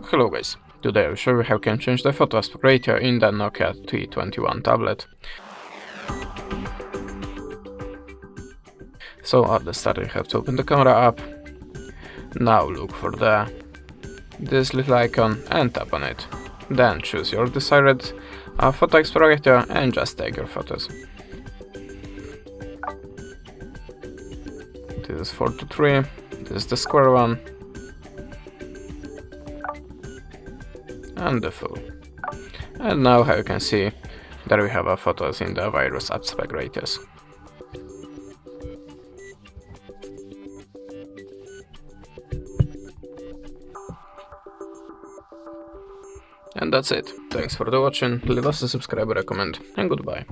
Hello guys, today I will show you how you can change the photo aspect ratio in the Nokia T21 tablet. So at the start you have to open the camera app. Now look for this little icon and tap on it. Then choose your desired photo aspect ratio and just take your photos. This is 4:3, this is the square one, and the full. And now how you can see, there we have our photos in the various aspect ratios. And that's it. Thanks for the watching, leave us a subscribe or a comment, and goodbye.